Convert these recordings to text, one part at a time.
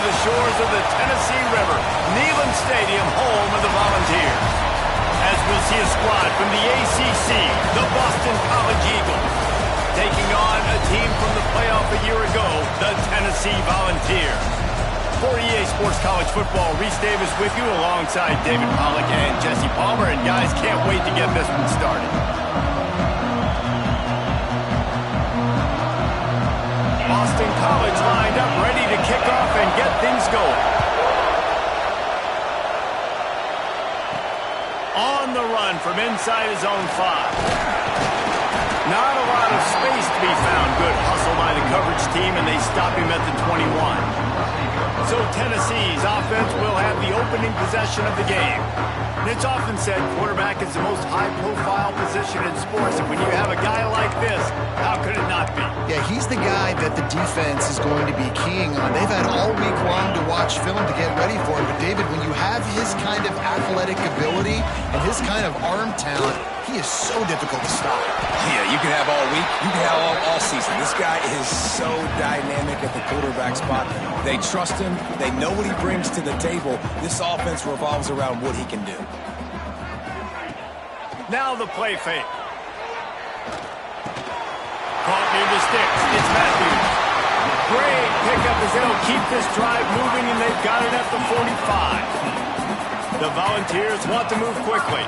the shores of the Tennessee River, Neyland Stadium, home of the Volunteers. As we'll see a squad from the ACC, the Boston College Eagles, taking on a team from the playoff a year ago, the Tennessee Volunteers. For EA Sports College Football, Reese Davis with you alongside David Pollack and Jesse Palmer. And guys, can't wait to get this one started. Boston College lined up, ready to kick off and get things going. On the run from inside his own 5. Not a lot of space to be found. Good hustle by the coverage team, and they stop him at the 21. So Tennessee's offense will have the opening possession of the game. And it's often said quarterback is the most high-profile position in sports. And when you have a guy like this, how could it not be? Yeah, he's the guy that the defense is going to be keying on. They've had all week long to watch film to get ready for him. But, David, when you have his kind of athletic ability and his kind of arm talent, he is so difficult to stop. Yeah, you can have all week. You can have all season. This guy is so dynamic at the quarterback spot. They trust him. They know what he brings to the table. This offense revolves around what he can do. Now the play fake. Caught near the sticks. It's Matthews. Great pickup as they'll keep this drive moving, and they've got it at the 45. The Volunteers want to move quickly.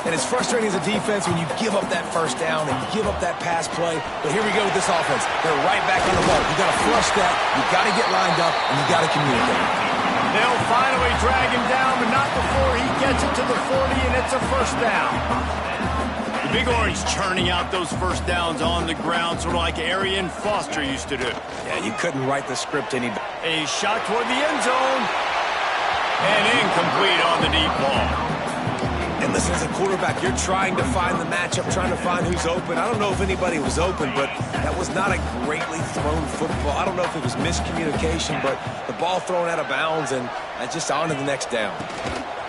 And it's frustrating as a defense when you give up that first down and give up that pass play. But here we go with this offense. They're right back on the ball. You got to flush that. You got to get lined up, and you got to communicate. They'll finally drag him down, but not before he gets it to the 40, and it's a first down. The Big Orange churning out those first downs on the ground, sort of like Arian Foster used to do. Yeah, you couldn't write the script any better. A shot toward the end zone, and incomplete on the deep ball. And listen, as a quarterback, you're trying to find the matchup, trying to find who's open. I don't know if anybody was open, but that was not a greatly thrown football. I don't know if it was miscommunication, but the ball thrown out of bounds and just on to the next down.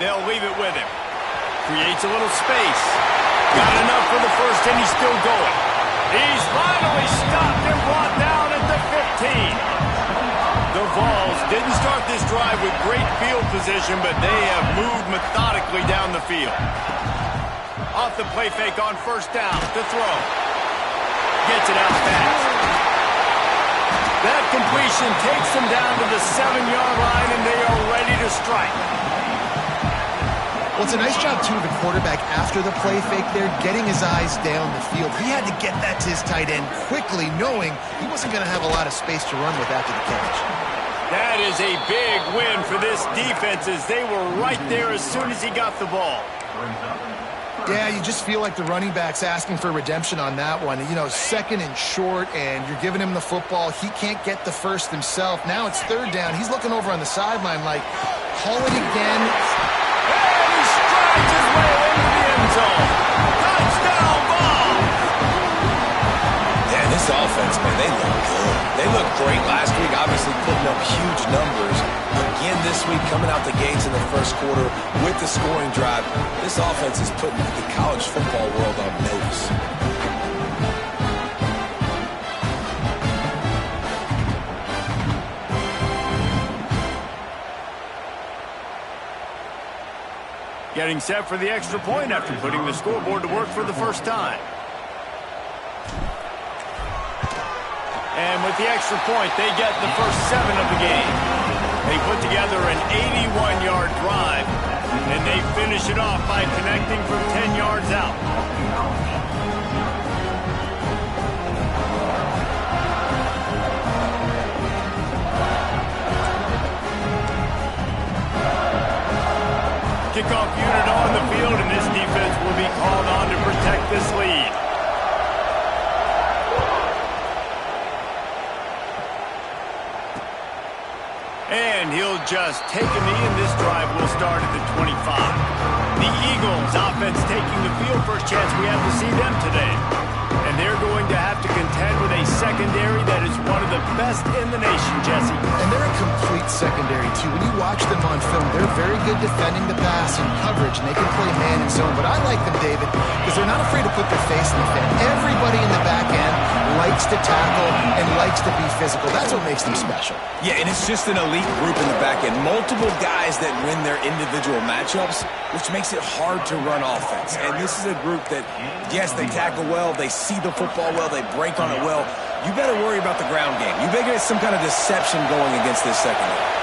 They'll leave it with him. Creates a little space. Got enough for the first, and he's still going. He's finally stopped and brought down at the 15. The Vols didn't start this drive with great field position, but they have moved methodically down the field. Off the play fake on first down to throw. Gets it out fast. That completion takes them down to the 7-yard line, and they are ready to strike. Well, it's a nice job, too, of the quarterback after the play fake there, getting his eyes down the field. He had to get that to his tight end quickly, knowing he wasn't going to have a lot of space to run with after the catch. That is a big win for this defense, as they were right there as soon as he got the ball. Yeah, you just feel like the running back's asking for redemption on that one. You know, second and short, and you're giving him the football. He can't get the first himself. Now it's third down. He's looking over on the sideline like, call it again. And he strides his way into the end zone. Touchdown ball! Yeah, this offense, man, they look good. They looked great last week, obviously putting up huge numbers. Again this week, coming out the gates in the first quarter with the scoring drive. This offense is putting the college football world on notice. Getting set for the extra point after putting the scoreboard to work for the first time. And with the extra point, they get the first 7 of the game. They put together an 81-yard drive, and they finish it off by connecting from 10 yards out. Kickoff unit on the field, and this defense will be called on to protect this lead. And he'll just take a knee, and this drive will start at the 25. The Eagles offense taking the field. First chance we have to see them today. And they're going to have to contend with a secondary that is one of the best in the nation, Jesse. And they're a complete secondary, too. When you watch them on film, they're very good defending the pass and coverage, and they can play man and zone. But I like them, David, because they're not afraid to put their face in the fan. Everybody in the back end likes to tackle and likes to be physical. That's what makes them special. Yeah, and it's just an elite group in the back end. Multiple guys that win their individual matchups, which makes it hard to run offense. And this is a group that, yes, they tackle well, they see the football well, they break on it well. You better worry about the ground game. You better get some kind of deception going against this secondary.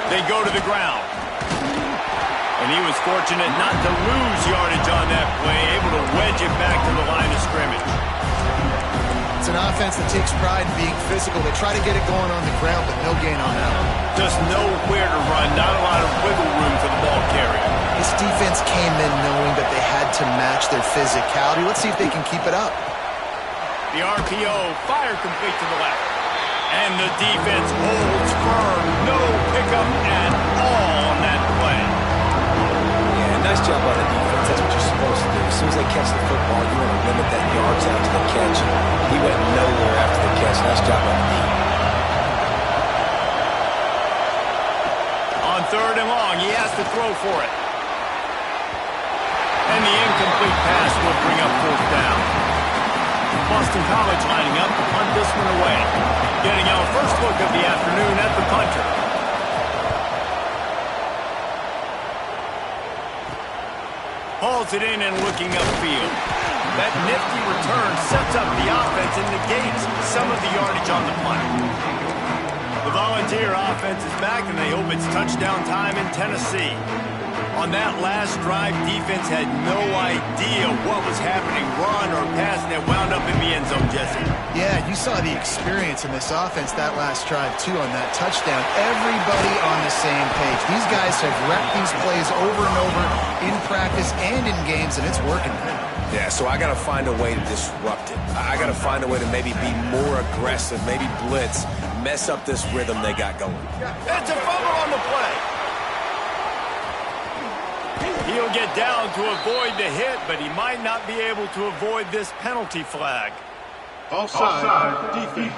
They go to the ground. And he was fortunate not to lose yardage on that play, able to wedge it back to the line of scrimmage. It's an offense that takes pride in being physical. They try to get it going on the ground, but no gain on that one. Just know where to run, not a lot of wiggle room for the ball carrier. This defense came in knowing that they had to match their physicality. Let's see if they can keep it up. The RPO, fire complete to the left. And the defense holds firm. No pickup at all on that play. Yeah, nice job by the defense. That's what you're supposed to do. As soon as they catch the football, you want to limit that yards out to the catch. He went nowhere after the catch. Nice job by the defense. On 3rd and long, he has to throw for it. And the incomplete pass will bring up 4th down. Boston College lining up to punt this one away. Getting our first look of the afternoon at the punter. Hauls it in and looking upfield. That nifty return sets up the offense and negates some of the yardage on the punt. The Volunteer offense is back, and they hope it's touchdown time in Tennessee. On that last drive, defense had no idea what was happening, run or pass, and it wound up in the end zone, Jesse. Yeah, you saw the experience in this offense that last drive, too, on that touchdown. Everybody on the same page. These guys have repped these plays over and over in practice and in games, and it's working. Yeah, so I got to find a way to disrupt it. I got to find a way to maybe be more aggressive, maybe blitz, mess up this rhythm they got going. It's a fumble on the play. He'll get down to avoid the hit, but he might not be able to avoid this penalty flag. Offside defense.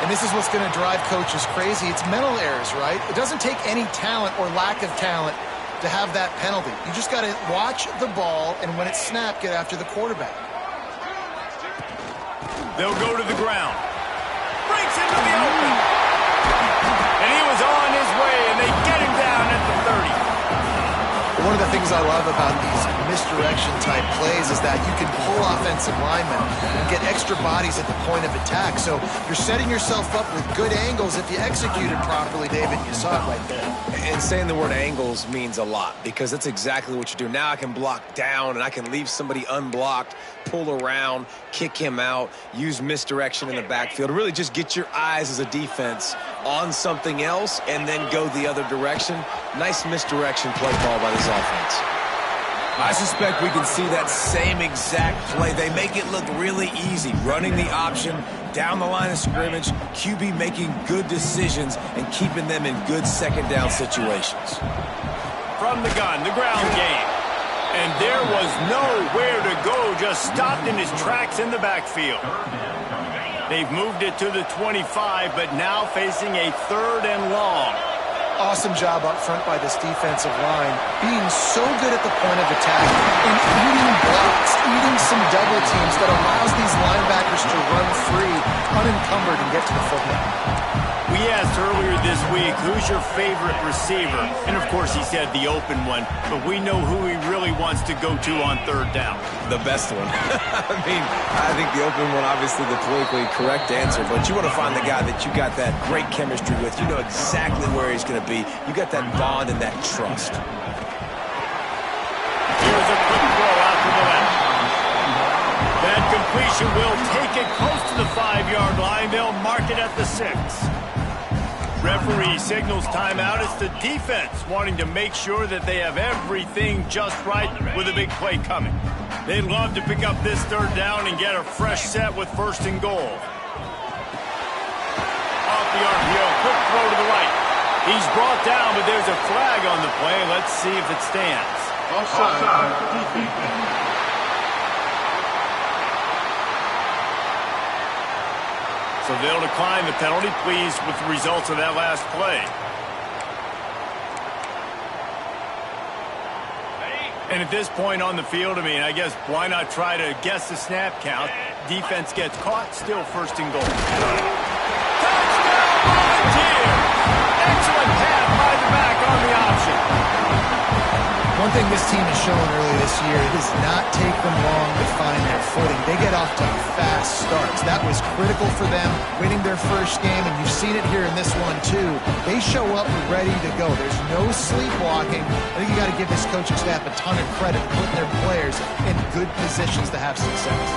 And this is what's going to drive coaches crazy. It's mental errors, right? It doesn't take any talent or lack of talent to have that penalty. You just got to watch the ball, and when it's snapped, get after the quarterback. They'll go to the ground. Breaks into the open. And he was on his way, and they get him down at the 30. One of the things I love about these misdirection-type plays is that you can pull offensive linemen and get extra bodies at the point of attack. So you're setting yourself up with good angles if you execute it properly, David. You saw it right there. And saying the word angles means a lot because that's exactly what you do. Now I can block down and I can leave somebody unblocked, pull around, kick him out, use misdirection in the backfield. Really just get your eyes as a defense on something else and then go the other direction. Nice misdirection play call by this offense. I suspect we can see that same exact play. They make it look really easy, running the option down the line of scrimmage, QB making good decisions and keeping them in good second down situations. From the gun, the ground game. And there was nowhere to go, just stopped in his tracks in the backfield. They've moved it to the 25, but now facing a 3rd and long. Awesome job up front by this defensive line, being so good at the point of attack and eating blocks, eating some double teams that allows these linebackers to run free, unencumbered, and get to the football. We asked earlier this week, who's your favorite receiver? And, of course, he said the open one, but we know who he really wants to go to on 3rd down. The best one. I think the open one, obviously the politically correct answer, but you want to find the guy that you got that great chemistry with. You know exactly where he's going to be. You got that bond and that trust. Here's a quick throw out to the left. That completion will take it close to the 5-yard line. They'll mark it at the 6. Referee signals timeout. It's the defense wanting to make sure that they have everything just right with a big play coming. They'd love to pick up this 3rd down and get a fresh set with 1st and goal. Off the RPO, quick throw to the right. He's brought down, but there's a flag on the play. Let's see if it stands. Offside defense. So they'll decline the penalty, pleased with the results of that last play. And at this point on the field, I mean, I guess why not try to guess the snap count? Defense gets caught, still first and goal. Touchdown, Volunteers! Excellent pass by the back on the option. One thing this team has shown early this year, it does not take them long to find their footing. They get off to fast starts. That was critical for them, winning their first game, and you've seen it here in this one too. They show up ready to go. There's no sleepwalking. I think you got to give this coaching staff a ton of credit for putting their players in good positions to have success.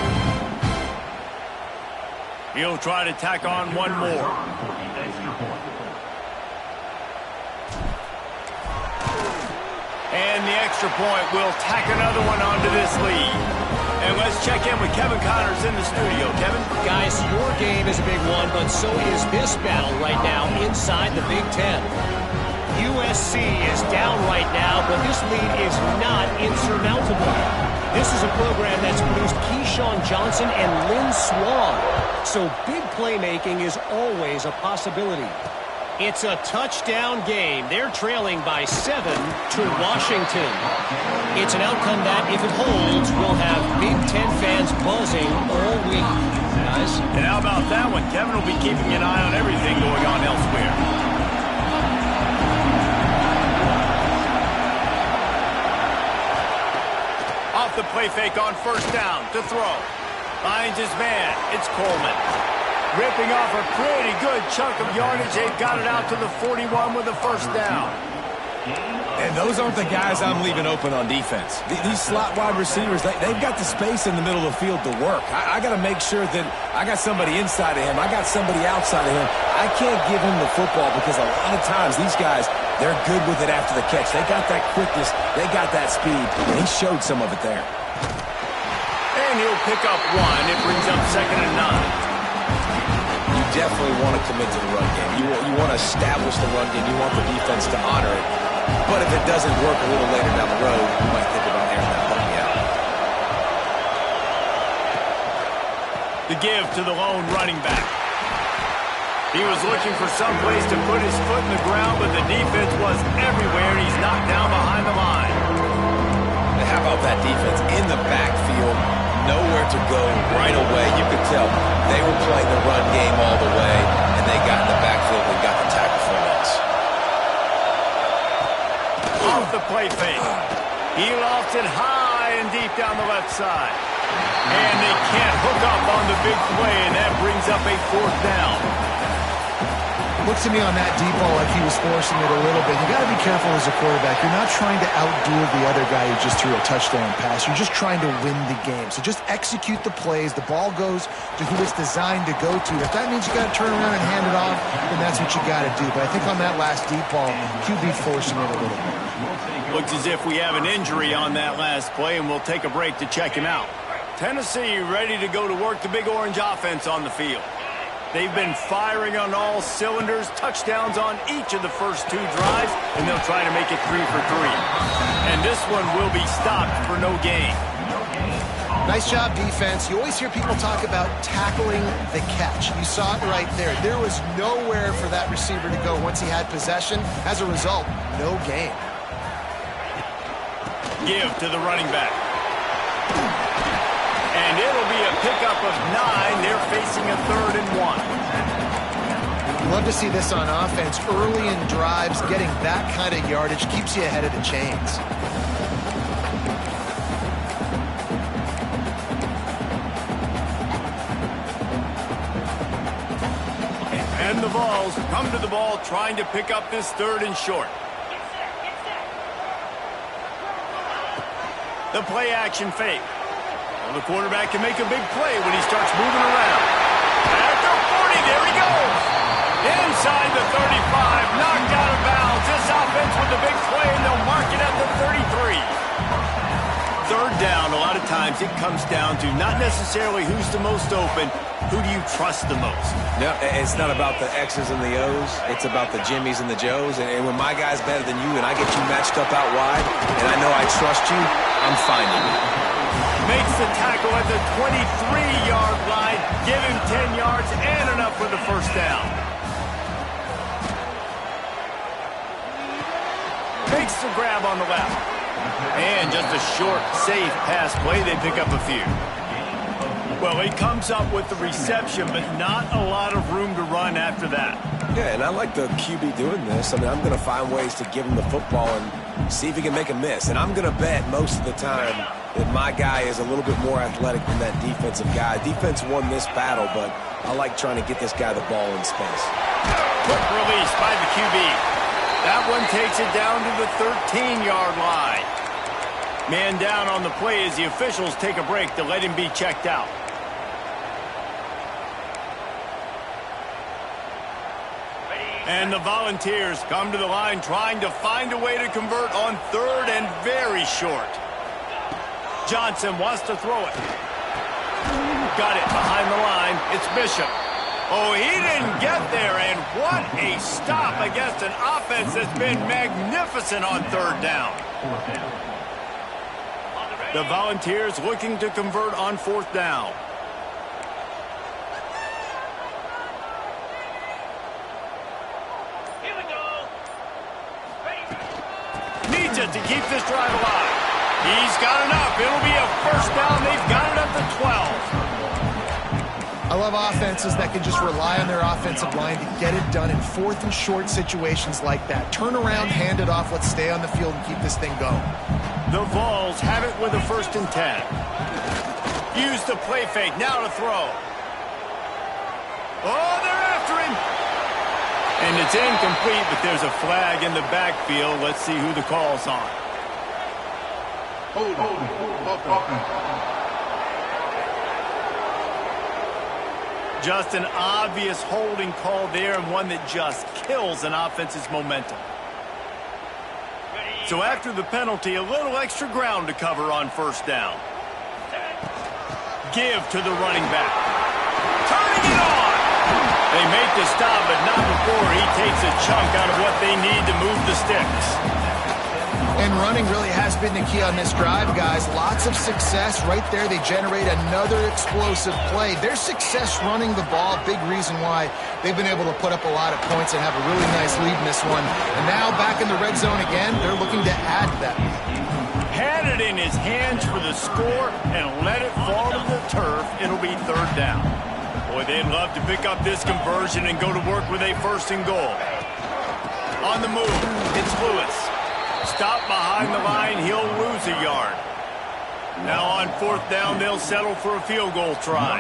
He'll try to tack on one more. And the extra point will tack another one onto this lead. And let's check in with Kevin Connors in the studio. Kevin? Guys, your game is a big one, but so is this battle right now inside the Big Ten. USC is down right now, but this lead is not insurmountable. This is a program that's produced Keyshawn Johnson and Lynn Swann. So big playmaking is always a possibility. It's a touchdown game. They're trailing by 7 to Washington. It's an outcome that, if it holds, will have Big Ten fans buzzing all week. Guys? And how about that one? Kevin will be keeping an eye on everything going on elsewhere. Off the play fake on first down to throw. Finds his man. It's Coleman. Ripping off a pretty good chunk of yardage. They've got it out to the 41 with a first down. And those aren't the guys I'm leaving open on defense. These slot wide receivers, they've got the space in the middle of the field to work. I got to make sure that I got somebody inside of him. I got somebody outside of him. I can't give him the football because a lot of times these guys, they're good with it after the catch. They got that quickness. They got that speed. And he showed some of it there. And he'll pick up one. It brings up 2nd and 9. Definitely want to commit to the run game. You want to establish the run game. You want the defense to honor it. But if it doesn't work a little later down the road, you might think about airing that puppy out. The give to the lone running back. He was looking for some place to put his foot in the ground, but the defense was everywhere, and he's knocked down behind the line. And how about that defense in the backfield? Nowhere to go right away. You could tell they were playing the run game all the way, and they got in the backfield and got the tackle for a loss. Off the play fake. He lofts it high and deep down the left side. And they can't hook up on the big play, and that brings up a 4th down. Looks to me on that deep ball like he was forcing it a little bit. You got to be careful as a quarterback. You're not trying to outduel the other guy who just threw a touchdown pass. You're just trying to win the game. So just execute the plays. The ball goes to who it's designed to go to. If that means you got to turn around and hand it off, then that's what you got to do. But I think on that last deep ball, QB forcing it a little bit. Looks as if we have an injury on that last play, and we'll take a break to check him out. Tennessee ready to go to work the Big Orange offense on the field. They've been firing on all cylinders, touchdowns on each of the first 2 drives, and they'll try to make it 3 for 3. And this one will be stopped for no gain. Nice job, defense. You always hear people talk about tackling the catch. You saw it right there. There was nowhere for that receiver to go once he had possession. As a result, no gain. Give to the running back. And it'll be a pickup of 9. They're facing a 3rd and 1. Love to see this on offense. Early in drives, getting that kind of yardage keeps you ahead of the chains. And the Vols come to the ball trying to pick up this 3rd and short. The play action fake. Well, the quarterback can make a big play when he starts moving around. At the 40, there he goes. Inside the 35, knocked out of bounds. This offense with the big play, and they'll mark it at the 33. 3rd down, a lot of times it comes down to not necessarily who's the most open, who do you trust the most? No, it's not about the X's and the O's. It's about the Jimmies and the Joes. And when my guy's better than you and I get you matched up out wide, and I know I trust you, I'm finding you. Makes the tackle at the 23-yard line. Give him 10 yards and enough for the first down. Makes the grab on the left. And just a short, safe pass play, they pick up a few. Well, he comes up with the reception, but not a lot of room to run after that. Yeah, and I like the QB doing this. I mean, I'm going to find ways to give him the football and see if he can make a miss. And I'm going to bet most of the time that my guy is a little bit more athletic than that defensive guy. Defense won this battle, but I like trying to get this guy the ball in space. Quick release by the QB. That one takes it down to the 13-yard line. Man down on the play as the officials take a break to let him be checked out. And the Volunteers come to the line trying to find a way to convert on third and very short. Johnson wants to throw it. Got it behind the line. It's Bishop. Oh, he didn't get there, and what a stop against an offense that's been magnificent on third down. The Volunteers looking to convert on fourth down. Needs it to keep this drive alive. He's got enough. It'll be a first down. They've got it up to 12. I love offenses that can just rely on their offensive line to get it done in fourth and short situations like that. Turn around, hand it off, let's stay on the field and keep this thing going. The Vols have it with a 1st and 10. Use the play fake, now to throw. Oh, they're after him. And it's incomplete, but there's a flag in the backfield. Let's see who the call's on. Hold on. Just an obvious holding call there, and one that just kills an offense's momentum. So after the penalty, a little extra ground to cover on first down. Give to the running back. Turning it on! They make the stop, but not before he takes a chunk out of what they need to move the sticks. And running really has been the key on this drive, guys. Lots of success right there. They generate another explosive play. Their success running the ball, big reason why they've been able to put up a lot of points and have a really nice lead in this one. And now back in the red zone again, they're looking to add to that. Had it in his hands for the score and let it fall to the turf. It'll be third down. Boy, they'd love to pick up this conversion and go to work with a 1st and goal. On the move, it's Lewis. Stop behind the line, he'll lose a yard. Now on 4th down, they'll settle for a field goal try.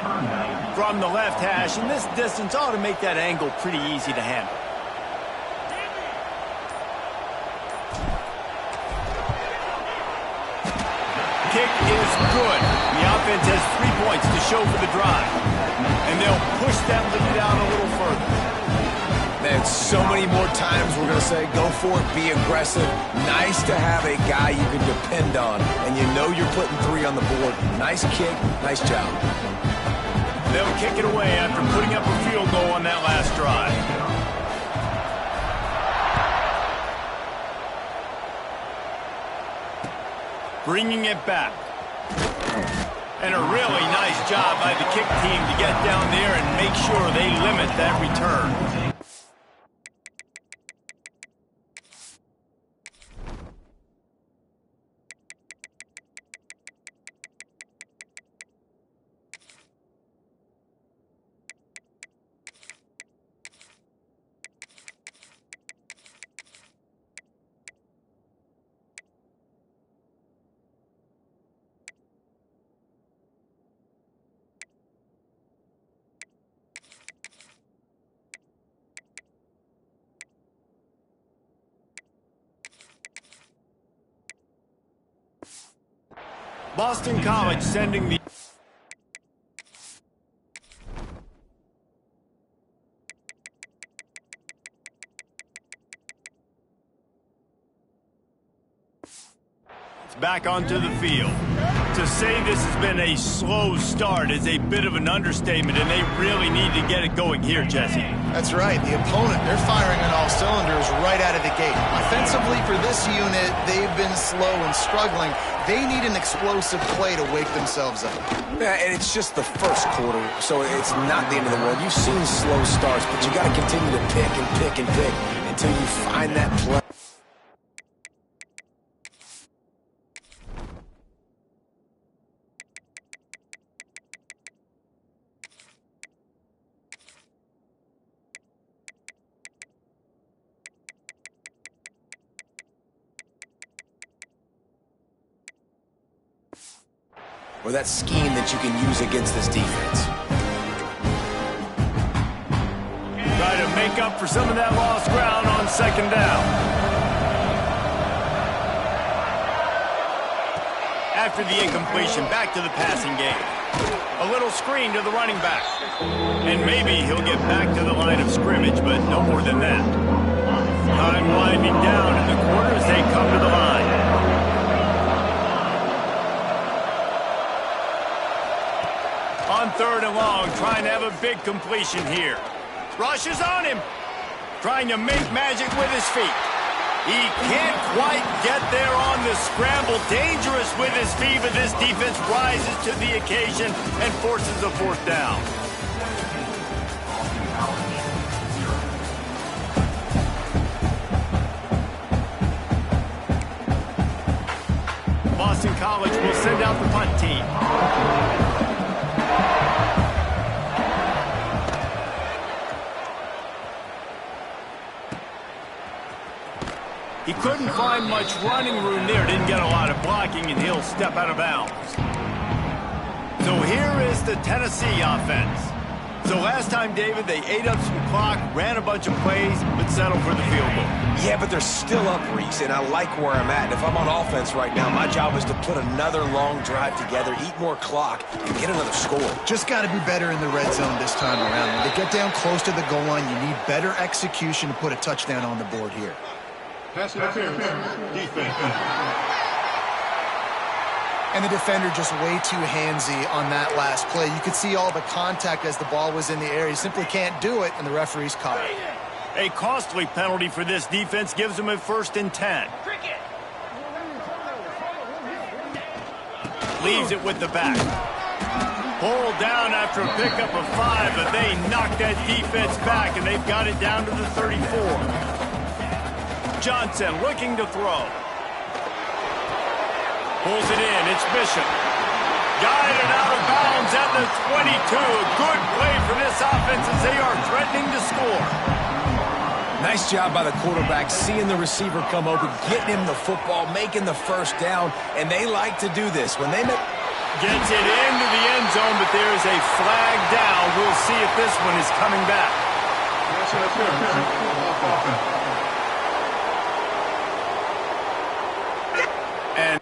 From the left hash, and this distance ought to make that angle pretty easy to handle. Kick is good. The offense has 3 points to show for the drive. And they'll push them to be down a little further. Man, so many more times we're going to say, go for it, be aggressive. Nice to have a guy you can depend on, and you know you're putting 3 on the board. Nice kick, nice job. They'll kick it away after putting up a field goal on that last drive. Bringing it back. And a really nice job by the kick team to get down there and make sure they limit that return. Boston College sending the... back onto the field. To say this has been a slow start is a bit of an understatement, and they really need to get it going here, Jesse. That's right. The opponent, they're firing on all cylinders right out of the gate. Offensively for this unit, they've been slow and struggling. They need an explosive play to wake themselves up. Yeah, and it's just the first quarter, so it's not the end of the world. You've seen slow starts, but you got to continue to pick and pick and pick until you find that play. or that scheme that you can use against this defense. Try to make up for some of that lost ground on second down. After the incompletion, back to the passing game. A little screen to the running back. And maybe he'll get back to the line of scrimmage, but no more than that. Time winding down in the quarter as they come to the line. On third and long, trying to have a big completion here. Rush is on him. Trying to make magic with his feet. He can't quite get there on the scramble. Dangerous with his feet, but this defense rises to the occasion and forces a fourth down. Boston College will send out the punt team. He couldn't find much running room there. Didn't get a lot of blocking, and he'll step out of bounds. So here is the Tennessee offense. So last time, David, they ate up some clock, ran a bunch of plays, but settled for the field goal. Yeah, but they're still up, Reese, and I like where I'm at. And if I'm on offense right now, my job is to put another long drive together, eat more clock, and get another score. Just got to be better in the red zone this time around. When they get down close to the goal line, you need better execution to put a touchdown on the board here. Pass interference. Defense. And the defender just way too handsy on that last play. You could see all the contact as the ball was in the air. He simply can't do it, and the referee's caught it. A costly penalty for this defense gives them a 1st and 10. Leaves it with the back. Pulled down after a pickup of 5, but they knocked that defense back, and they've got it down to the 34. Johnson looking to throw. Pulls it in. It's Bishop. Guided out of bounds at the 22. A good play for this offense as they are threatening to score. Nice job by the quarterback, seeing the receiver come open, getting him the football, making the first down, and they like to do this. When they make... Gets it into the end zone, but there is a flag down. We'll see if this one is coming back. And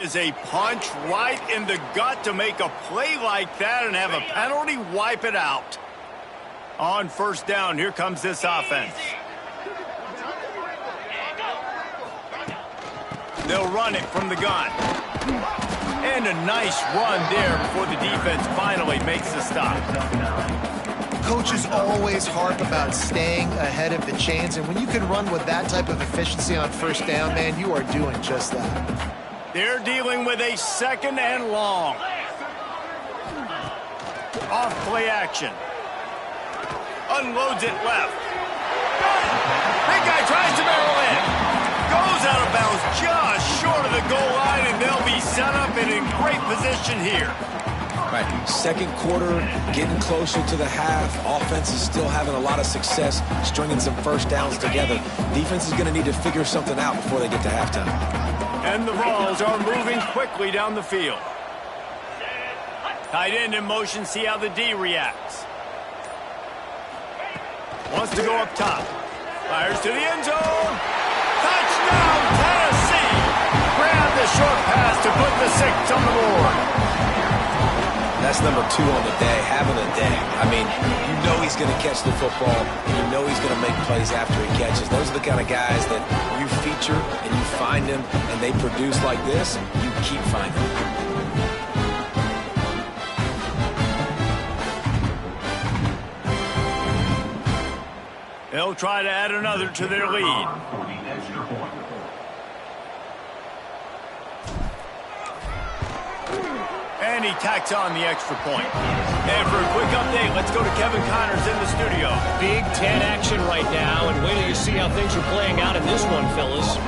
is a punch right in the gut to make a play like that and have a penalty wipe it out. On first down, here comes this offense. They'll run it from the gun. And a nice run there before the defense finally makes the stop. Coaches always harp about staying ahead of the chains, and when you can run with that type of efficiency on first down, man, you are doing just that. They're dealing with a 2nd and long. Off play action. Unloads it left. Big guy tries to barrel in. Goes out of bounds just short of the goal line, and they'll be set up and in great position here. Right, second quarter, getting closer to the half. Offense is still having a lot of success stringing some first downs together. Defense is going to need to figure something out before they get to halftime. And the Vols are moving quickly down the field. Tight end in motion, see how the D reacts. Wants to go up top. Fires to the end zone. Touchdown, Tennessee! Grab the short pass to put the 6 on the board. That's number 2 on the day, having a day. I mean, you know he's going to catch the football, and you know he's going to make plays after he catches. Those are the kind of guys that you feature, and you find them, and they produce like this, you keep finding them. They'll try to add another to their lead. And he tacks on the extra point. And for a quick update, let's go to Kevin Connors in the studio. Big Ten action right now, and wait till you see how things are playing out in this one, fellas.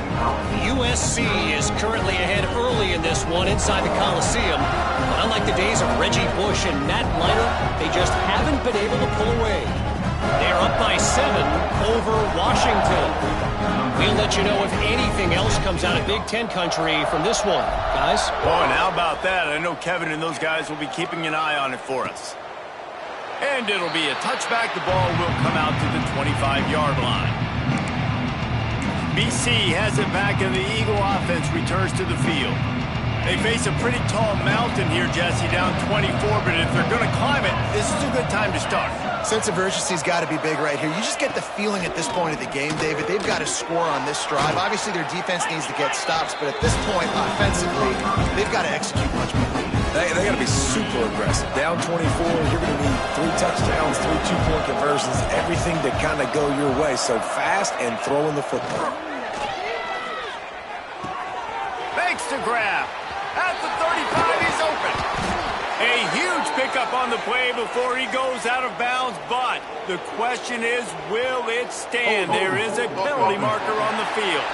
USC is currently ahead early in this one inside the Coliseum. But unlike the days of Reggie Bush and Matt Leinart, they just haven't been able to pull away. They're up by 7 over Washington. We'll let you know if anything else comes out of Big Ten country from this one, guys. Oh, and how about that? I know Kevin and those guys will be keeping an eye on it for us. And it'll be a touchback. The ball will come out to the 25-yard line. BC has it back, and the Eagle offense returns to the field. They face a pretty tall mountain here, Jesse, down 24, but if they're going to climb it, this is a good time to start. Sense of urgency's got to be big right here. You just get the feeling at this point of the game, David, they've got to score on this drive. Obviously, their defense needs to get stops, but at this point, offensively, they've got to execute much better. They got to be super aggressive. Down 24, you're going to need 3 touchdowns, 3 two-point conversions, everything to kind of go your way. So fast and throwing the football. Thanks to grab. At the 35, he's open. A huge pickup on the play before he goes out of bounds, but the question is, will it stand? There is a penalty marker on the field.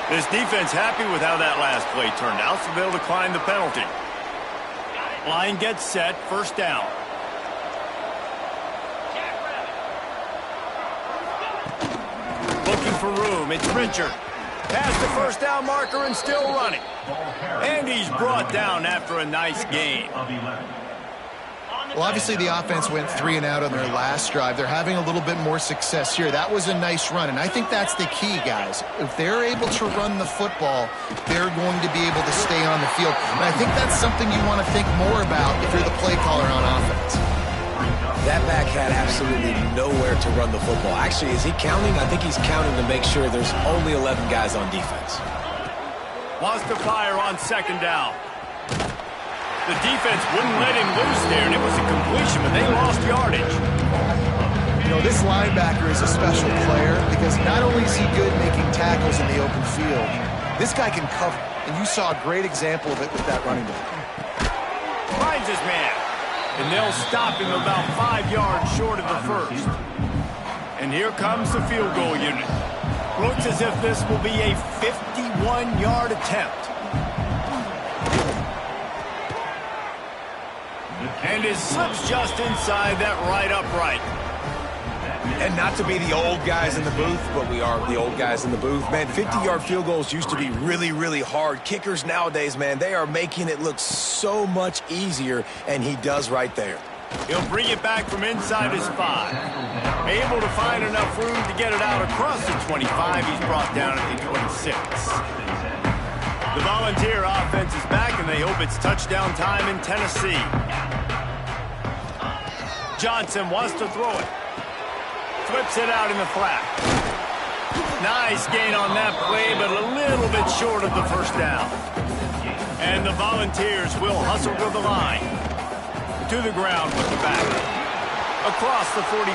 This defense happy with how that last play turned out, so they'll decline the penalty. Line gets set, first down. Looking for room, it's Richard. Past the first down marker and still running. And he's brought down after a nice gain. Well, obviously the offense went 3 and out on their last drive. They're having a little bit more success here. That was a nice run, and I think that's the key, guys. If they're able to run the football, they're going to be able to stay on the field. And I think that's something you want to think more about if you're the play caller on offense. That back had absolutely nowhere to run the football. Actually, is he counting? I think he's counting to make sure there's only 11 guys on defense. Wants to fire on second down. The defense wouldn't let him loose there, and it was a completion, but they lost yardage. You know, this linebacker is a special player because not only is he good making tackles in the open field, this guy can cover, and you saw a great example of it with that running back. Finds his man, and they'll stop him about 5 yards short of the first. And here comes the field goal unit. Looks as if this will be a 51-yard attempt. And it slips just inside that right upright. And not to be the old guys in the booth, but we are the old guys in the booth. Man, 50-yard field goals used to be really, really hard. Kickers nowadays, man, they are making it look so much easier, and he does right there. He'll bring it back from inside his 5. Able to find enough room to get it out across the 25. He's brought down at the 26. The Volunteer offense is back, and they hope it's touchdown time in Tennessee. Johnson wants to throw it. Flips it out in the flat. Nice gain on that play, but a little bit short of the first down. And the Volunteers will hustle to the line. To the ground with the back. Across the 45.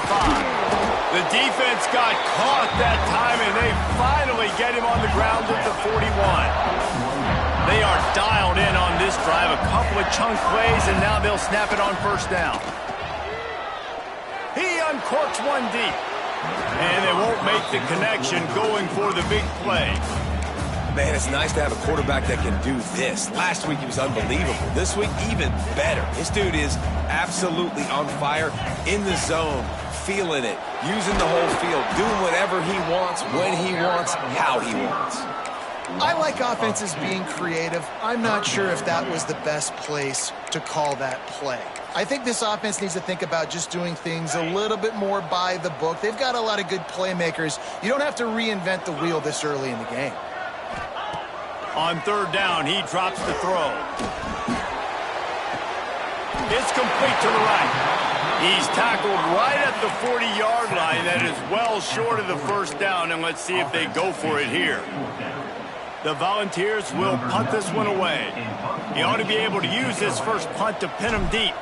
The defense got caught that time, and they finally get him on the ground at the 41. They are dialed in on this drive. A couple of chunk plays, and now they'll snap it on first down. He uncorks one deep. And they won't make the connection going for the big play. Man, it's nice to have a quarterback that can do this. Last week, he was unbelievable. This week, even better. This dude is absolutely on fire, in the zone, feeling it, using the whole field, doing whatever he wants, when he wants, how he wants. I like offenses being creative. I'm not sure if that was the best place to call that play. I think this offense needs to think about just doing things a little bit more by the book. They've got a lot of good playmakers. You don't have to reinvent the wheel this early in the game. On third down, he drops the throw. It's complete to the right. He's tackled right at the 40-yard line. That is well short of the first down, and let's see if they go for it here. The Volunteers will punt this one away. He ought to be able to use this first punt to pin him deep.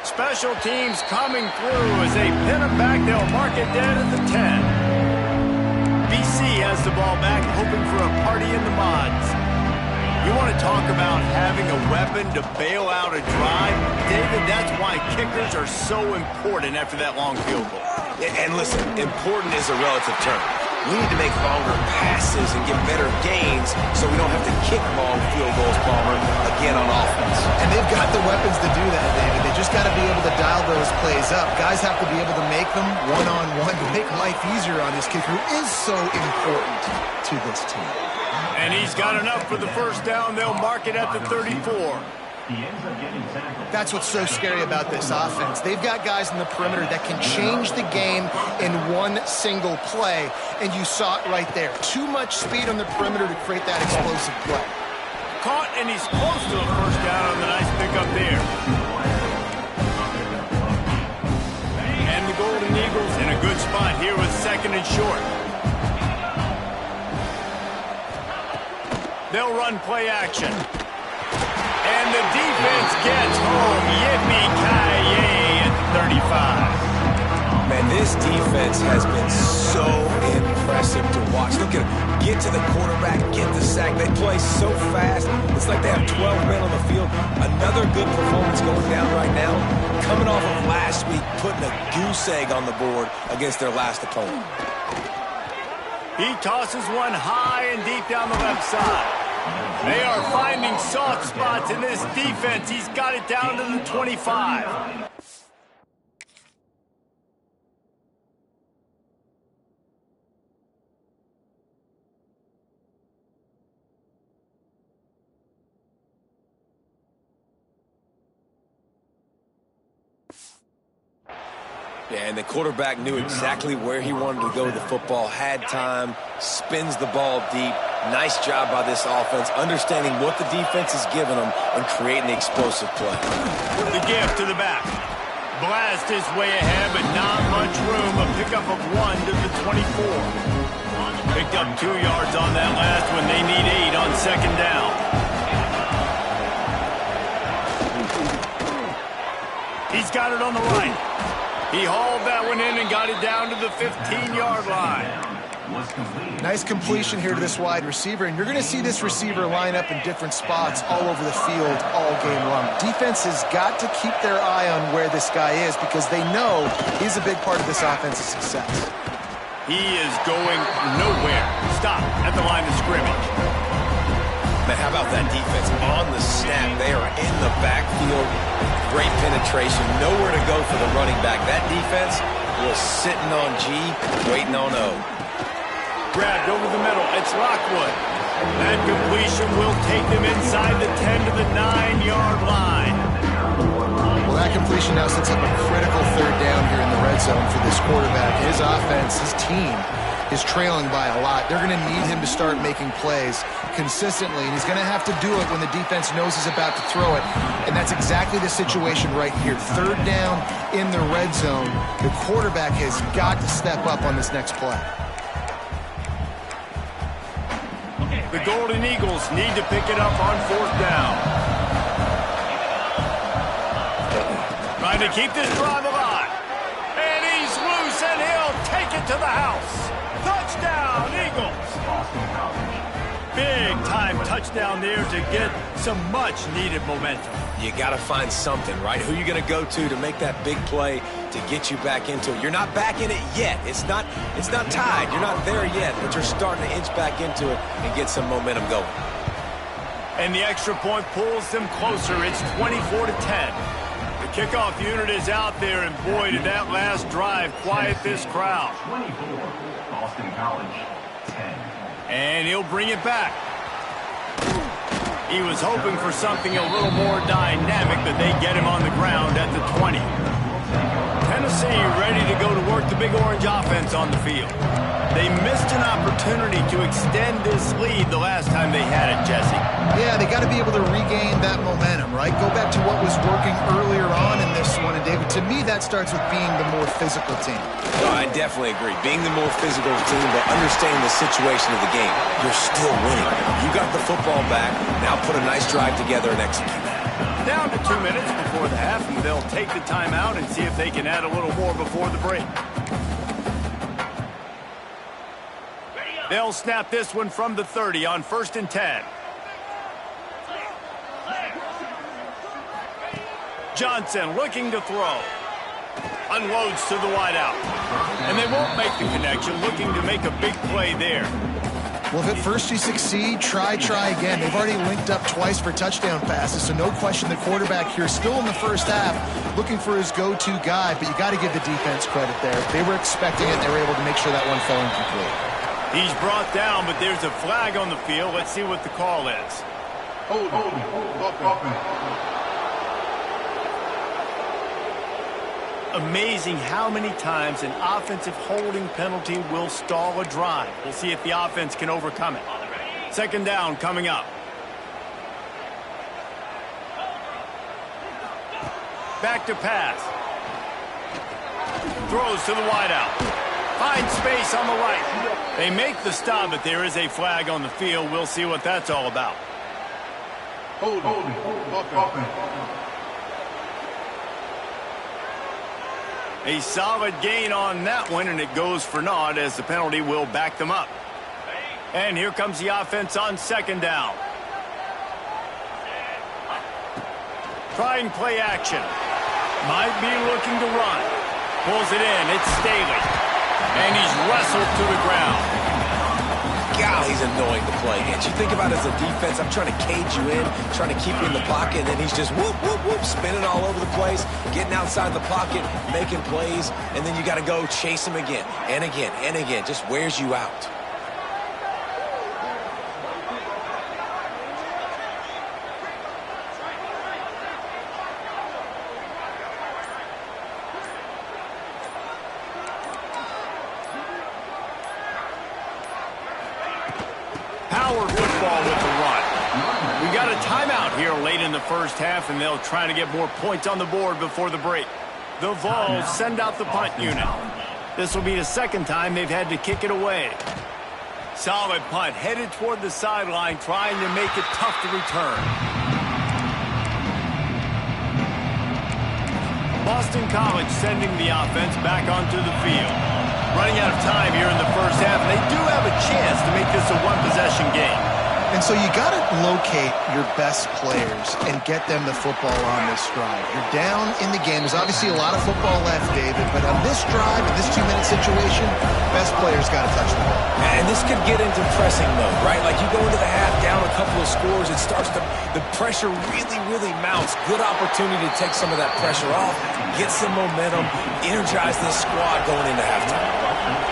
Special teams coming through as they pin him back. They'll mark it dead at the 10. BC USC has the ball back, hoping for a party in the mods. You want to talk about having a weapon to bail out a drive? David, that's why kickers are so important after that long field goal. And listen, important is a relative term. We need to make longer passes and get better gains so we don't have to kick long field goals, Palmer, again on offense. And they've got the weapons to do that, David. They just got to be able to dial those plays up. Guys have to be able to make them one-on-one to make life easier on this kicker who is so important to this team. And he's got enough for the first down. They'll mark it at the 34. That's what's so scary about this offense. They've got guys in the perimeter that can change the game in one single play, and you saw it right there. Too much speed on the perimeter to create that explosive play. Caught, and he's close to a first down on the nice pickup there. And the Golden Eagles in a good spot here with second and short. They'll run play action. And the defense gets home. Yippee-ki-yay at the 35. Man, this defense has been so impressive to watch. Look at them. Get to the quarterback, get the sack. They play so fast. It's like they have 12 men on the field. Another good performance going down right now. Coming off of last week, putting a goose egg on the board against their last opponent. He tosses one high and deep down the left side. They are finding soft spots in this defense. He's got it down to the 25. Yeah, and the quarterback knew exactly where he wanted to go with the football, had time, spins the ball deep. Nice job by this offense, understanding what the defense is giving them and creating the explosive play. The gift to the back. Blast his way ahead, but not much room. A pickup of 1 to the 24. Picked up 2 yards on that last one. They need 8 on second down. He's got it on the right. He hauled that one in and got it down to the 15-yard line. Nice completion here to this wide receiver, and you're going to see this receiver line up in different spots all over the field all game long. Defense has got to keep their eye on where this guy is because they know he's a big part of this offense's success. He is going nowhere. Stop at the line of scrimmage. Man, how about that defense on the snap? They are in the backfield. Great penetration. Nowhere to go for the running back. That defense was sitting on G, waiting on O. Grabbed over the middle. It's Lockwood. That completion will take them inside the 10 to the 9-yard line. Well, that completion now sets up a critical third down here in the red zone for this quarterback. His offense, his team, is trailing by a lot. They're going to need him to start making plays consistently, and he's going to have to do it when the defense knows he's about to throw it, and that's exactly the situation right here. Third down in the red zone. The quarterback has got to step up on this next play. The Golden Eagles need to pick it up on fourth down. Trying to keep this drive alive. And he's loose, and he'll take it to the house. Touchdown, Eagles. Big-time touchdown there to get some much-needed momentum. You got to find something, right? Who you going to go to make that big play to get you back into it? You're not back in it yet. It's not tied. You're not there yet, but you're starting to inch back into it and get some momentum going. And the extra point pulls them closer. It's 24 to 10. The kickoff unit is out there, and boy, did that last drive quiet this crowd. 24, Boston College, 10. And he'll bring it back. He was hoping for something a little more dynamic, but they get him on the ground at the 20. Tennessee ready to go to work the Big Orange offense on the field. They missed an opportunity to extend this lead the last time they had it, Jesse. Yeah, they got to be able to regain that momentum, right? Go back to what was working earlier on in this one. And, David, to me, that starts with being the more physical team. No, I definitely agree. Being the more physical team, but understanding the situation of the game. You're still winning. You got the football back. Now put a nice drive together and execute. Down to 2 minutes before the half, and they'll take the timeout and see if they can add a little more before the break. They'll snap this one from the 30 on 1st and 10. Johnson looking to throw. Unloads to the wideout. And they won't make the connection, looking to make a big play there. Well, if at first you succeed, try again. They've already linked up twice for touchdown passes, so no question the quarterback here still in the first half looking for his go-to guy, but you got to give the defense credit there. They were expecting it. They were able to make sure that one fell incomplete. He's brought down, but there's a flag on the field. Let's see what the call is. Hold. Amazing how many times an offensive holding penalty will stall a drive. We'll see if the offense can overcome it. 2nd down coming up. Back to pass. Throws to the wideout. Finds space on the right. They make the stop, but there is a flag on the field. We'll see what that's all about. Hold. A solid gain on that one, and it goes for naught as the penalty will back them up. And here comes the offense on 2nd down. Trying play action. Might be looking to run. Pulls it in. It's Staley. And he's wrestled to the ground. God, he's annoying to play against. You think about it as a defense, I'm trying to cage you in, trying to keep you in the pocket, and then he's just whoop, spinning all over the place, getting outside the pocket, making plays, and then you got to go chase him again and again and again. Just wears you out. Power football with the run. We got a timeout here late in the first half, and they'll try to get more points on the board before the break. The Vols send out the punt unit. This will be the 2nd time they've had to kick it away. Solid punt, headed toward the sideline, trying to make it tough to return. Boston College sending the offense back onto the field. Running out of time here in the first half, and they do have a chance to make this a one-possession game. And so you got to locate your best players and get them the football on this drive. You're down in the game. There's obviously a lot of football left, David, but on this drive, in this 2-minute situation, best players got to touch the ball. And this could get into pressing mode, right? Like you go into the half down a couple of scores, it starts to, the pressure really mounts. Good opportunity to take some of that pressure off, get some momentum, energize this squad going into halftime.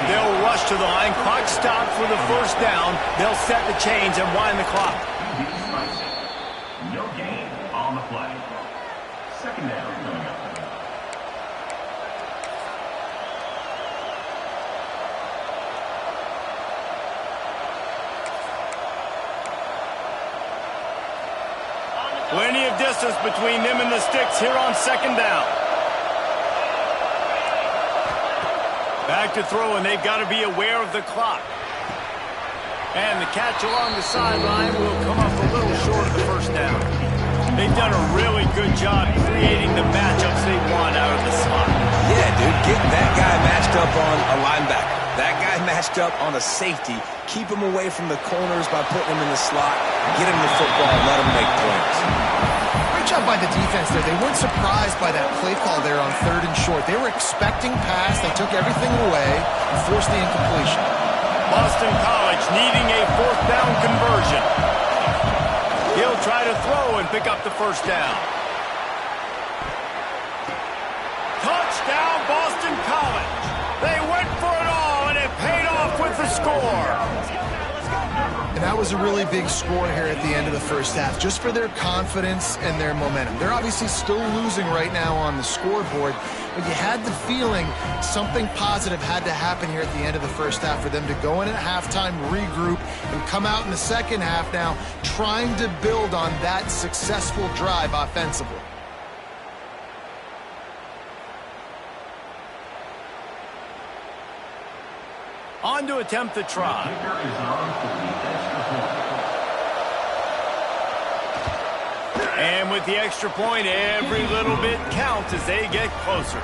They'll rush to the line. Clock stopped for the 1st down. They'll set the chains and wind the clock. No gain on the play. 2nd down coming up. Plenty of distance between them and the sticks here on 2nd down. Back to throw, and they've got to be aware of the clock. And the catch along the sideline will come up a little short of the 1st down. They've done a really good job creating the matchups they want out of the slot. Yeah, dude, get that guy matched up on a linebacker. That guy matched up on a safety. Keep him away from the corners by putting him in the slot. Get him the football and let him make points. Great job by the defense there. They weren't surprised by that play call there on 3rd and short. They were expecting pass. They took everything away and forced the incompletion. Boston College needing a 4th down conversion. He'll try to throw and pick up the 1st down. Touchdown, Boston College. They went for it all, and it paid off with the score. And that was a really big score here at the end of the first half, just for their confidence and their momentum. They're obviously still losing right now on the scoreboard, but you had the feeling something positive had to happen here at the end of the first half for them to go in at halftime, regroup, and come out in the second half now trying to build on that successful drive offensively. On to attempt the try. Kicker is on for the extra point. And with the extra point, every little bit counts as they get closer.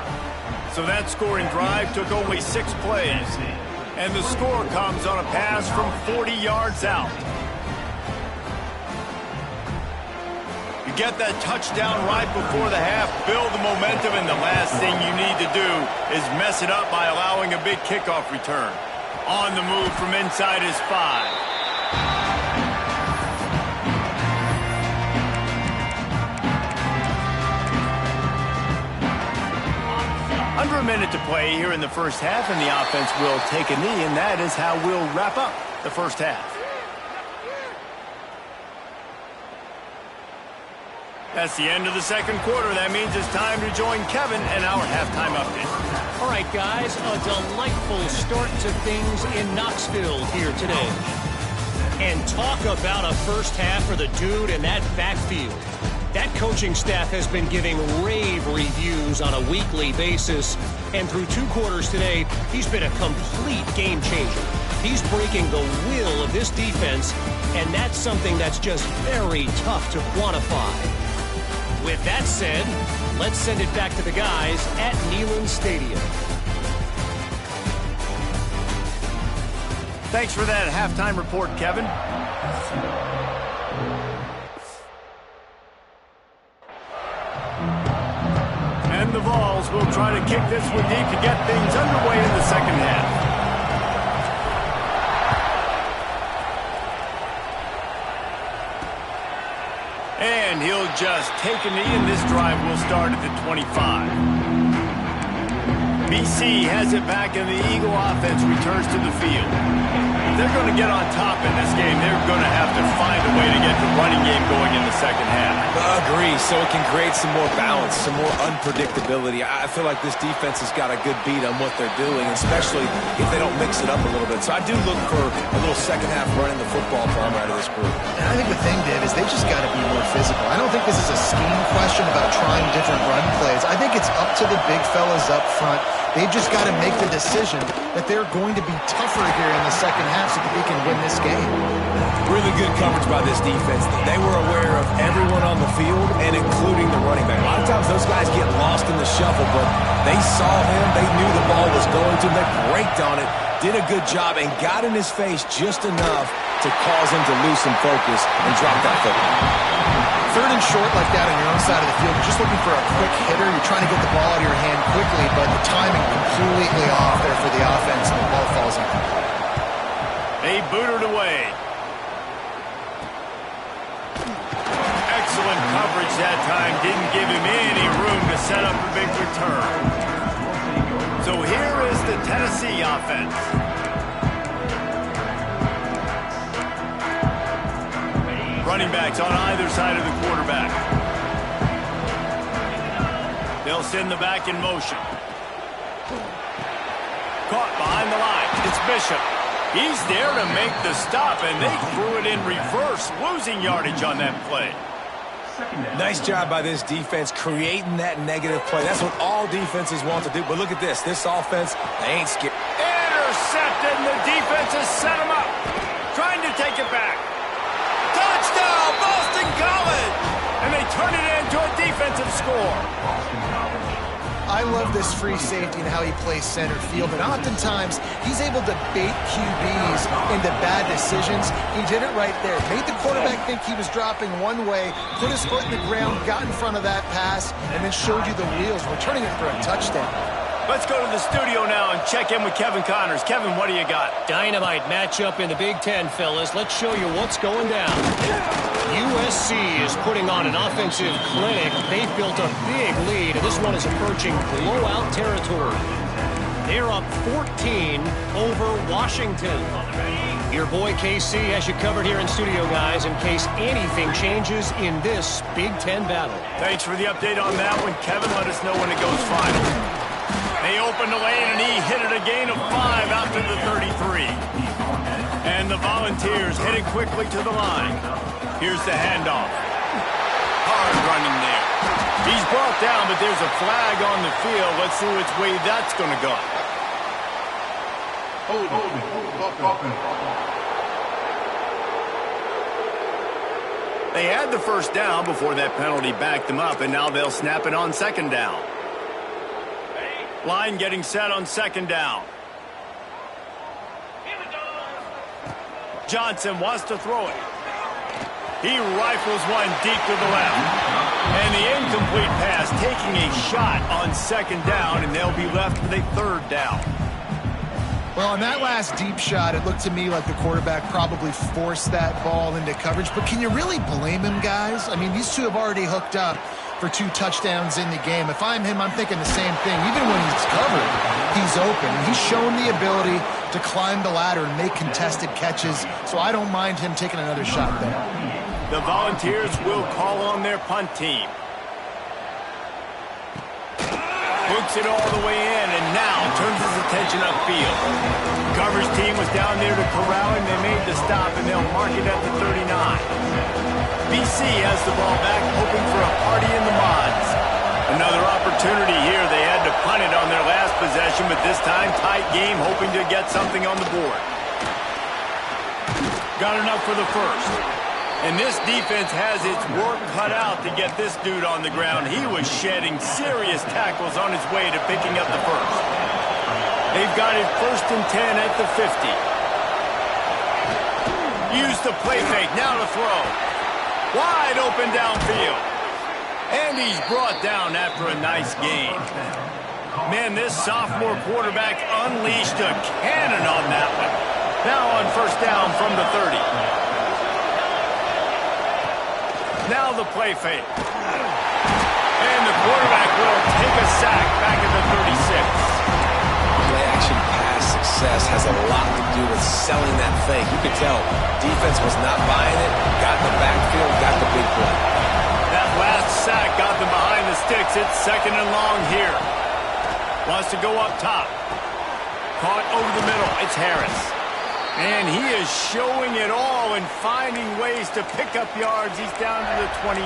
So that scoring drive took only 6 plays. And the score comes on a pass from 40 yards out. You get that touchdown right before the half, build the momentum, and the last thing you need to do is mess it up by allowing a big kickoff return. On the move from inside his 5. Under a minute to play here in the first half, and the offense will take a knee, and that is how we'll wrap up the first half. That's the end of the second quarter. That means it's time to join Kevin and our halftime update. All right, guys, a delightful start to things in Knoxville here today. And talk about a first half for the dude in that backfield. That coaching staff has been giving rave reviews on a weekly basis. And through 2 quarters today, he's been a complete game changer. He's breaking the will of this defense, and that's something that's just very tough to quantify. With that said, let's send it back to the guys at Neyland Stadium. Thanks for that halftime report, Kevin. And the Vols will try to kick this one deep to get things underway in the second half. And he'll just take a knee, and this drive will start at the 25. BC has it back, and the Eagle offense returns to the field. If they're going to get on top in this game, they're going to have to find a way to get the running game going in the second half. I agree, so it can create some more balance, some more unpredictability. I feel like this defense has got a good beat on what they're doing, especially if they don't mix it up a little bit. So I do look for a little second half running the football from out of this group. And I think the thing, Dave, is they just got to be more physical. I don't think this is a scheme question about trying different run plays. I think it's up to the big fellas up front. They've just got to make the decision that they're going to be tougher here in the second half so that they can win this game. Really good coverage by this defense. They were aware of everyone on the field, and including the running back. A lot of times those guys get lost in the shuffle, but they saw him. They knew the ball was going to. They braked on it, did a good job, and got in his face just enough to cause him to lose some focus and drop that football. Third and short like that on your own side of the field, you're just looking for a quick hitter. You're trying to get the ball out of your hand quickly, but the timing completely off there for the offense, and the ball falls incomplete. They booted away. Excellent coverage that time. Didn't give him any room to set up a big return. So here is the Tennessee offense. Running backs on either side of the quarterback. They'll send the back in motion. Caught behind the line. It's Bishop. He's there to make the stop, and they threw it in reverse, losing yardage on that play. Nice job by this defense creating that negative play. That's what all defenses want to do. But look at this. This offense, they ain't scared. Intercepted, and the defense has set him up. Trying to take it back. Touchdown, Boston College! And they turn it into a defensive score. I love this free safety and how he plays center field, and oftentimes he's able to bait QBs into bad decisions. He did it right there. Made the quarterback think he was dropping one way, put his foot in the ground, got in front of that pass, and then showed you the wheels, returning it for a touchdown. Let's go to the studio now and check in with Kevin Connors. Kevin, what do you got? Dynamite matchup in the Big Ten, fellas. Let's show you what's going down. USC is putting on an offensive clinic. They've built a big lead, and this one is approaching blowout territory. They're up 14 over Washington. Your boy KC has you covered here in studio, guys, in case anything changes in this Big Ten battle. Thanks for the update on that one, Kevin. Let us know when it goes final. They opened the lane, and he hit it a gain of 5 out to the 33. And the Volunteers headed quickly to the line. Here's the handoff. Hard running there. He's brought down, but there's a flag on the field. Let's see which way that's going to go. They had the first down before that penalty backed them up, and now they'll snap it on second down. Line getting set on second down. Johnson wants to throw it. He rifles one deep to the left. And the incomplete pass taking a shot on second down, and they'll be left with a third down. Well, on that last deep shot, it looked to me like the quarterback probably forced that ball into coverage. But can you really blame him, guys? I mean, these two have already hooked up for 2 touchdowns in the game. If I'm him, I'm thinking the same thing. Even when he's covered, he's open. He's shown the ability to climb the ladder and make contested catches, so I don't mind him taking another shot there. The Volunteers will call on their punt team. Hooks it all the way in, and now turns his attention upfield. Coverage team was down there to corral him. They made the stop, and they'll mark it at the 39. BC has the ball back, hoping for a party in the mods. Another opportunity here. They had to punt it on their last possession, but this time tight game, hoping to get something on the board. Got enough for the first. And this defense has its work cut out to get this dude on the ground. He was shedding serious tackles on his way to picking up the first. They've got it 1st and 10 at the 50. Use the play fake, now to throw. Wide open downfield. And he's brought down after a nice gain. Man, this sophomore quarterback unleashed a cannon on that one. Now on 1st down from the 30. Now the play fake. And the quarterback will take a sack back at the 36. Play-action pass success has a lot to do with selling that fake. You could tell defense was not buying it, got in the backfield, got the big play. That last sack got them behind the sticks. It's 2nd and long here. Wants to go up top. Caught over the middle. It's Harris. And he is showing it all and finding ways to pick up yards. He's down to the 28.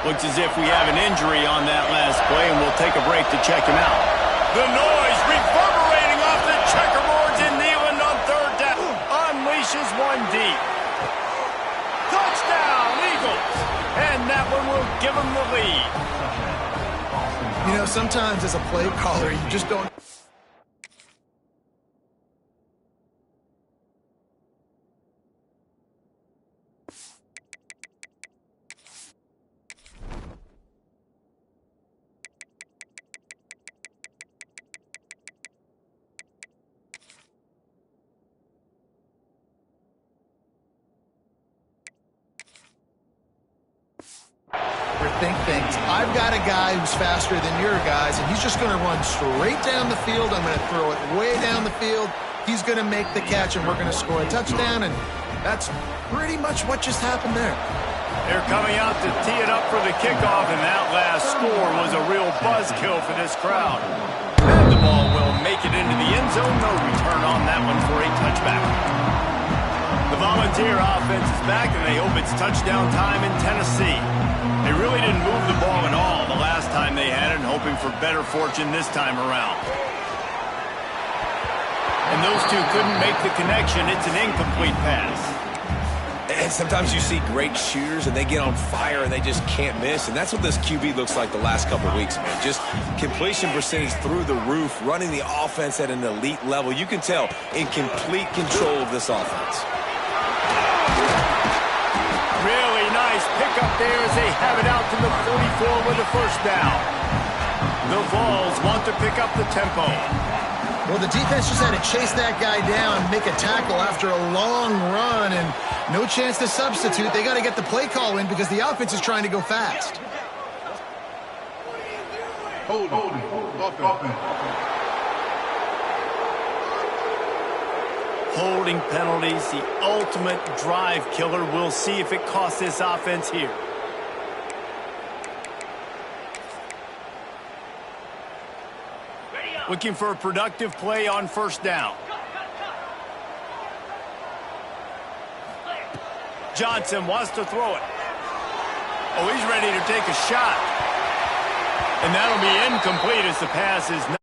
Looks as if we have an injury on that last play, and we'll take a break to check him out. The noise reverberating off the checkerboards, and Nealon on 3rd down unleashes one deep. Touchdown, Eagles! And that one will give them the lead. You know, sometimes as a play caller, you just don't... think things. I've got a guy who's faster than your guys, and he's just going to run straight down the field. I'm going to throw it way down the field. He's going to make the catch, and we're going to score a touchdown, and that's pretty much what just happened there. They're coming out to tee it up for the kickoff, and that last score was a real buzzkill for this crowd. And the ball will make it into the end zone. No return on that one for a touchback. The Volunteer offense is back, and they hope it's touchdown time in Tennessee. They really didn't move the ball at all the last time they had it, and hoping for better fortune this time around. And those two couldn't make the connection. It's an incomplete pass. And sometimes you see great shooters, and they get on fire, and they just can't miss. And that's what this QB looks like the last couple of weeks, man. Just completion percentage through the roof, running the offense at an elite level. You can tell in complete control of this offense. Really nice pickup there as they have it out to the 44 with the 1st down. The Vols want to pick up the tempo. Well, the defense just had to chase that guy down, make a tackle after a long run, and no chance to substitute. They got to get the play call in because the offense is trying to go fast. Hold on. Holding penalties, the ultimate drive killer. We'll see if it costs this offense here. Looking for a productive play on 1st down. Johnson wants to throw it. Oh, he's ready to take a shot. And that'll be incomplete as the pass is not.